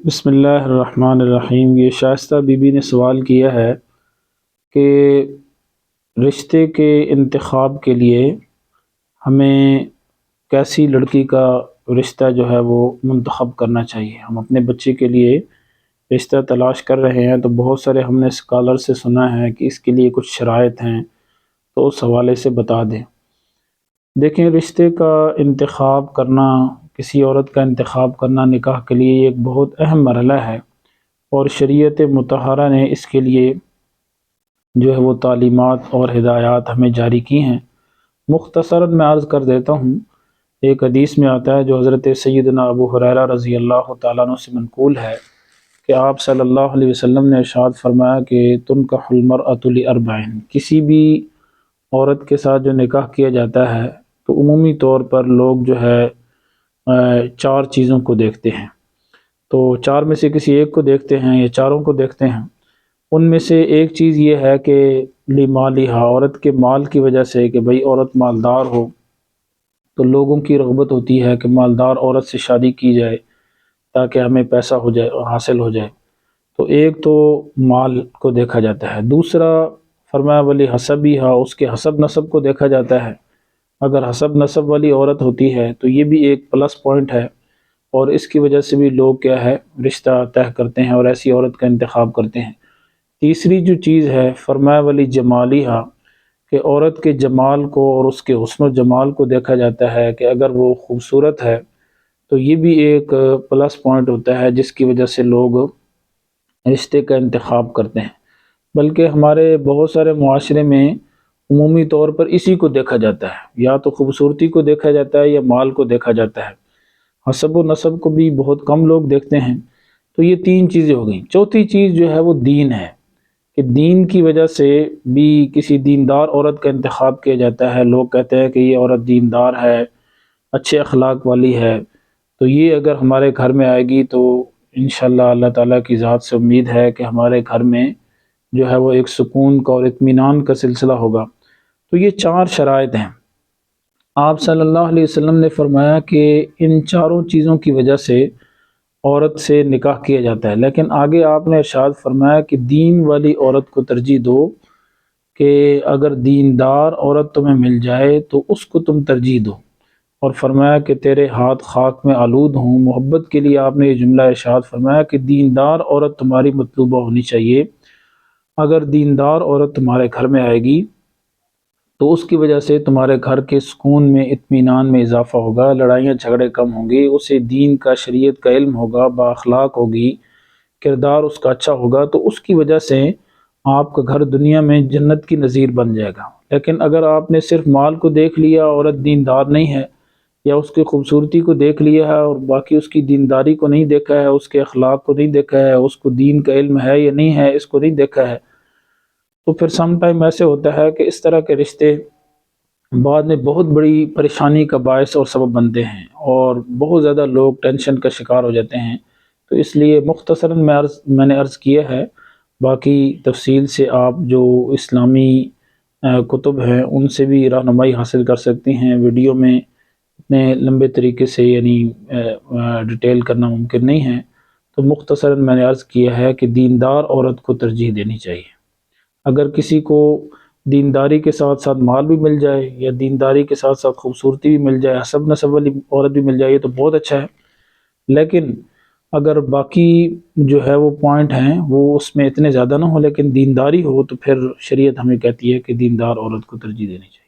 بسم اللہ الرحمن الرحیم۔ یہ شائستہ بی بی نے سوال کیا ہے کہ رشتے کے انتخاب کے لیے ہمیں کیسی لڑکی کا رشتہ جو ہے وہ منتخب کرنا چاہیے۔ ہم اپنے بچے کے لیے رشتہ تلاش کر رہے ہیں تو بہت سارے ہم نے اسکالر سے سنا ہے کہ اس کے لیے کچھ شرائط ہیں، تو اس حوالے سے بتا دیں۔ دیکھیں، رشتے کا انتخاب کرنا، کسی عورت کا انتخاب کرنا نکاح کے لیے ایک بہت اہم مرحلہ ہے، اور شریعت مطہرہ نے اس کے لیے جو ہے وہ تعلیمات اور ہدایات ہمیں جاری کی ہیں۔ مختصراً میں عرض کر دیتا ہوں۔ ایک حدیث میں آتا ہے جو حضرت سیدنا ابو ہریرہ رضی اللہ تعالیٰ عنہ سے منقول ہے کہ آپ صلی اللہ علیہ وسلم نے ارشاد فرمایا کہ تنکح المرأة لأربع، کسی بھی عورت کے ساتھ جو نکاح کیا جاتا ہے تو عمومی طور پر لوگ جو ہے چار چیزوں کو دیکھتے ہیں۔ تو چار میں سے کسی ایک کو دیکھتے ہیں یا چاروں کو دیکھتے ہیں۔ ان میں سے ایک چیز یہ ہے کہ لمالہا، عورت کے مال کی وجہ سے، کہ بھئی عورت مالدار ہو، تو لوگوں کی رغبت ہوتی ہے کہ مالدار عورت سے شادی کی جائے تاکہ ہمیں پیسہ ہو جائے، حاصل ہو جائے۔ تو ایک تو مال کو دیکھا جاتا ہے۔ دوسرا فرمایا ولی حسبیہا، اس کے حسب نسب کو دیکھا جاتا ہے۔ اگر حسب نسب والی عورت ہوتی ہے تو یہ بھی ایک پلس پوائنٹ ہے، اور اس کی وجہ سے بھی لوگ کیا ہے رشتہ طے کرتے ہیں اور ایسی عورت کا انتخاب کرتے ہیں۔ تیسری جو چیز ہے فرمایا ولی جمالیہا، کہ عورت کے جمال کو اور اس کے حسن و جمال کو دیکھا جاتا ہے کہ اگر وہ خوبصورت ہے تو یہ بھی ایک پلس پوائنٹ ہوتا ہے جس کی وجہ سے لوگ رشتے کا انتخاب کرتے ہیں۔ بلکہ ہمارے بہت سارے معاشرے میں عمومی طور پر اسی کو دیکھا جاتا ہے، یا تو خوبصورتی کو دیکھا جاتا ہے یا مال کو دیکھا جاتا ہے۔ حسب و نسب کو بھی بہت کم لوگ دیکھتے ہیں۔ تو یہ تین چیزیں ہو گئیں۔ چوتھی چیز جو ہے وہ دین ہے، کہ دین کی وجہ سے بھی کسی دیندار عورت کا انتخاب کیا جاتا ہے۔ لوگ کہتے ہیں کہ یہ عورت دیندار ہے، اچھے اخلاق والی ہے، تو یہ اگر ہمارے گھر میں آئے گی تو انشاءاللہ اللہ تعالیٰ کی ذات سے امید ہے کہ ہمارے گھر میں جو ہے وہ ایک سکون کا اور اطمینان کا سلسلہ ہوگا۔ تو یہ چار شرائط ہیں۔ آپ صلی اللہ علیہ وسلم نے فرمایا کہ ان چاروں چیزوں کی وجہ سے عورت سے نکاح کیا جاتا ہے، لیکن آگے آپ نے ارشاد فرمایا کہ دین والی عورت کو ترجیح دو، کہ اگر دیندار عورت تمہیں مل جائے تو اس کو تم ترجیح دو، اور فرمایا کہ تیرے ہاتھ خاک میں آلود ہوں۔ محبت کے لیے آپ نے یہ جملہ ارشاد فرمایا کہ دیندار عورت تمہاری مطلوبہ ہونی چاہیے۔ اگر دیندار عورت تمہارے گھر میں آئے گی تو اس کی وجہ سے تمہارے گھر کے سکون میں، اطمینان میں اضافہ ہوگا، لڑائیاں جھگڑے کم ہوں گے، اسے دین کا، شریعت کا علم ہوگا، بااخلاق ہوگی، کردار اس کا اچھا ہوگا، تو اس کی وجہ سے آپ کا گھر دنیا میں جنت کی نظیر بن جائے گا۔ لیکن اگر آپ نے صرف مال کو دیکھ لیا، عورت دیندار نہیں ہے، یا اس کی خوبصورتی کو دیکھ لیا ہے اور باقی اس کی دینداری کو نہیں دیکھا ہے، اس کے اخلاق کو نہیں دیکھا ہے، اس کو دین کا علم ہے یا نہیں ہے اس کو نہیں دیکھا ہے، تو پھر سم ٹائم ایسے ہوتا ہے کہ اس طرح کے رشتے بعد میں بہت بڑی پریشانی کا باعث اور سبب بنتے ہیں، اور بہت زیادہ لوگ ٹینشن کا شکار ہو جاتے ہیں۔ تو اس لیے مختصراً میں نے عرض کیا ہے، باقی تفصیل سے آپ جو اسلامی کتب ہیں ان سے بھی رہنمائی حاصل کر سکتے ہیں۔ ویڈیو میں اتنے لمبے طریقے سے یعنی ڈیٹیل کرنا ممکن نہیں ہے، تو مختصراً میں نے عرض کیا ہے کہ دیندار عورت کو ترجیح دینی چاہیے۔ اگر کسی کو دینداری کے ساتھ ساتھ مال بھی مل جائے، یا دینداری کے ساتھ ساتھ خوبصورتی بھی مل جائے، حسب نسب والی عورت بھی مل جائے، تو بہت اچھا ہے۔ لیکن اگر باقی جو ہے وہ پوائنٹ ہیں وہ اس میں اتنے زیادہ نہ ہو لیکن دینداری ہو، تو پھر شریعت ہمیں کہتی ہے کہ دیندار عورت کو ترجیح دینی چاہیے۔